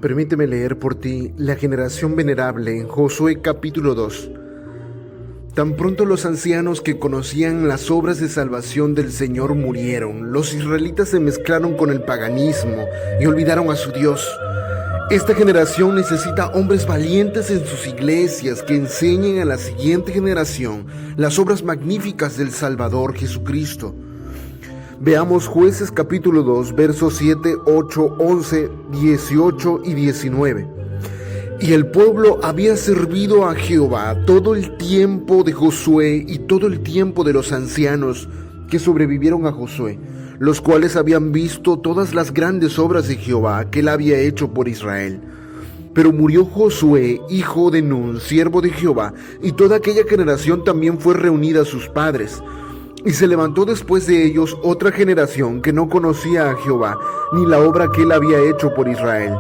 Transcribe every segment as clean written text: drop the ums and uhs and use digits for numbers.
Permíteme leer por ti la generación venerable en Josué capítulo 2. Tan pronto los ancianos que conocían las obras de salvación del Señor murieron, los israelitas se mezclaron con el paganismo y olvidaron a su Dios. Esta generación necesita hombres valientes en sus iglesias que enseñen a la siguiente generación las obras magníficas del Salvador Jesucristo. Veamos Jueces capítulo 2, versos 7, 8, 11, 18 y 19. Y el pueblo había servido a Jehová todo el tiempo de Josué y todo el tiempo de los ancianos que sobrevivieron a Josué, los cuales habían visto todas las grandes obras de Jehová que él había hecho por Israel. Pero murió Josué, hijo de Nun, siervo de Jehová, y toda aquella generación también fue reunida a sus padres. Y se levantó después de ellos otra generación que no conocía a Jehová, ni la obra que él había hecho por Israel.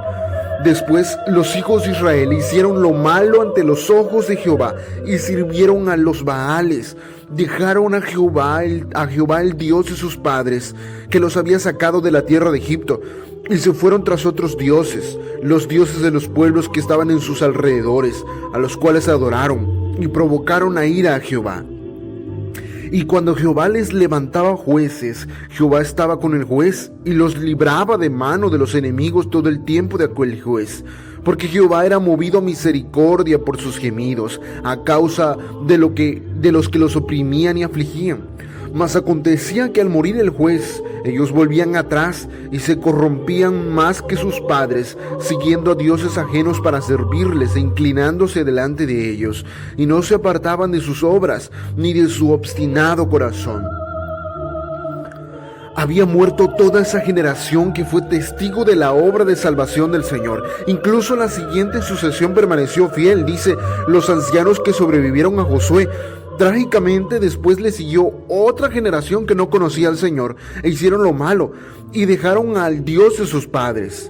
Después los hijos de Israel hicieron lo malo ante los ojos de Jehová, y sirvieron a los Baales. Dejaron a Jehová el Dios de sus padres, que los había sacado de la tierra de Egipto, y se fueron tras otros dioses, los dioses de los pueblos que estaban en sus alrededores, a los cuales adoraron, y provocaron a ira a Jehová. Y cuando Jehová les levantaba jueces, Jehová estaba con el juez y los libraba de mano de los enemigos todo el tiempo de aquel juez. Porque Jehová era movido a misericordia por sus gemidos, a causa de los que los oprimían y afligían. Mas acontecía que al morir el juez, ellos volvían atrás y se corrompían más que sus padres, siguiendo a dioses ajenos para servirles e inclinándose delante de ellos, y no se apartaban de sus obras, ni de su obstinado corazón. Había muerto toda esa generación que fue testigo de la obra de salvación del Señor. Incluso la siguiente sucesión permaneció fiel, dice, los ancianos que sobrevivieron a Josué. Trágicamente después le siguió otra generación que no conocía al Señor e hicieron lo malo y dejaron al Dios de sus padres.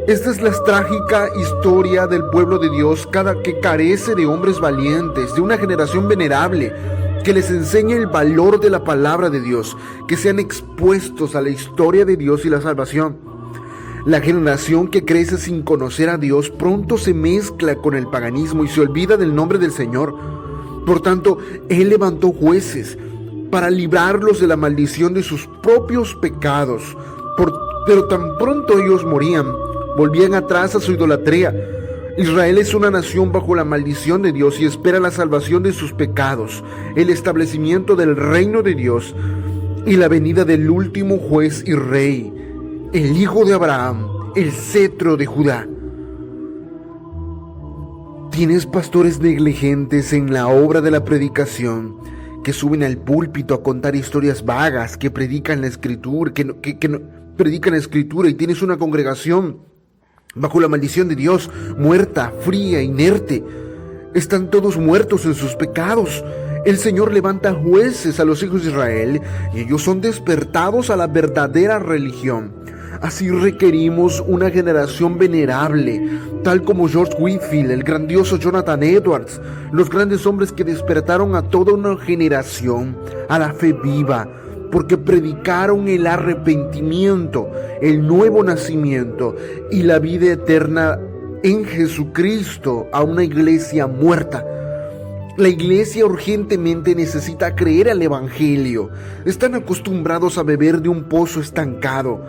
Esta es la trágica historia del pueblo de Dios, que carece de hombres valientes, de una generación venerable que les enseñe el valor de la palabra de Dios, que sean expuestos a la historia de Dios y la salvación. La generación que crece sin conocer a Dios pronto se mezcla con el paganismo y se olvida del nombre del Señor. Por tanto, Él levantó jueces para librarlos de la maldición de sus propios pecados. Pero tan pronto ellos morían, volvían atrás a su idolatría. Israel es una nación bajo la maldición de Dios y espera la salvación de sus pecados, el establecimiento del reino de Dios y la venida del último juez y rey, el hijo de Abraham, el cetro de Judá. Tienes pastores negligentes en la obra de la predicación, que suben al púlpito a contar historias vagas, que predican la escritura, que no predican la escritura, y tienes una congregación bajo la maldición de Dios, muerta, fría, inerte. Están todos muertos en sus pecados. El Señor levanta jueces a los hijos de Israel y ellos son despertados a la verdadera religión. Así requerimos una generación venerable, tal como George Whitefield, el grandioso Jonathan Edwards, los grandes hombres que despertaron a toda una generación a la fe viva, porque predicaron el arrepentimiento, el nuevo nacimiento y la vida eterna en Jesucristo a una iglesia muerta. La iglesia urgentemente necesita creer al Evangelio. Están acostumbrados a beber de un pozo estancado.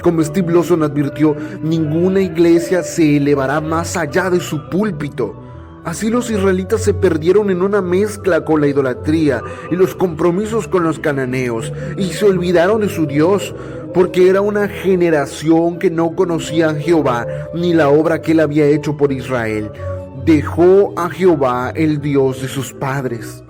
Como Steve Lawson advirtió, ninguna iglesia se elevará más allá de su púlpito. Así los israelitas se perdieron en una mezcla con la idolatría y los compromisos con los cananeos y se olvidaron de su Dios, porque era una generación que no conocía a Jehová ni la obra que él había hecho por Israel. Dejó a Jehová, el Dios de sus padres.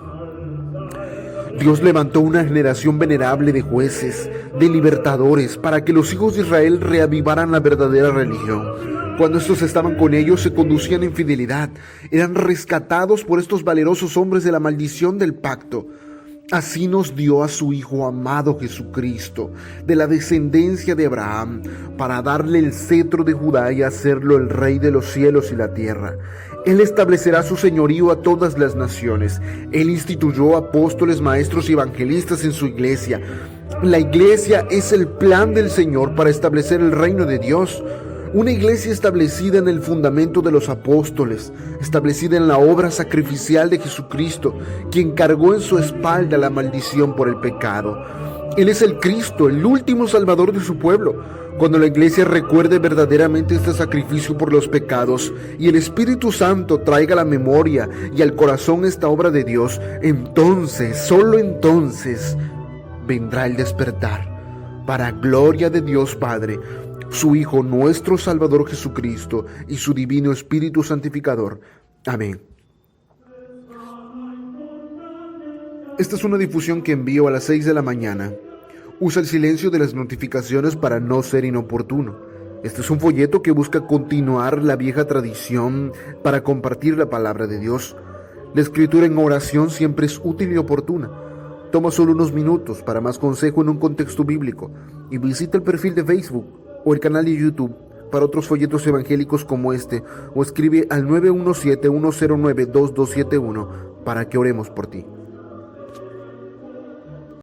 Dios levantó una generación venerable de jueces, de libertadores, para que los hijos de Israel reavivaran la verdadera religión. Cuando estos estaban con ellos, se conducían en fidelidad. Eran rescatados por estos valerosos hombres de la maldición del pacto. Así nos dio a su Hijo amado Jesucristo, de la descendencia de Abraham, para darle el cetro de Judá y hacerlo el Rey de los cielos y la tierra. Él establecerá su señorío a todas las naciones. Él instituyó apóstoles, maestros y evangelistas en su iglesia. La iglesia es el plan del Señor para establecer el reino de Dios. Una iglesia establecida en el fundamento de los apóstoles, establecida en la obra sacrificial de Jesucristo, quien cargó en su espalda la maldición por el pecado. Él es el Cristo, el último Salvador de su pueblo. Cuando la iglesia recuerde verdaderamente este sacrificio por los pecados y el Espíritu Santo traiga a la memoria y al corazón esta obra de Dios, entonces, solo entonces, vendrá el despertar, para gloria de Dios Padre, su Hijo, nuestro Salvador Jesucristo, y su divino Espíritu Santificador. Amén. Esta es una difusión que envío a las 6 de la mañana. Usa el silencio de las notificaciones para no ser inoportuno. Este es un folleto que busca continuar la vieja tradición para compartir la palabra de Dios. La escritura en oración siempre es útil y oportuna. Toma solo unos minutos para más consejo en un contexto bíblico y visita el perfil de Facebook o el canal de YouTube para otros folletos evangélicos como este, o escribe al 917-109-2271 para que oremos por ti.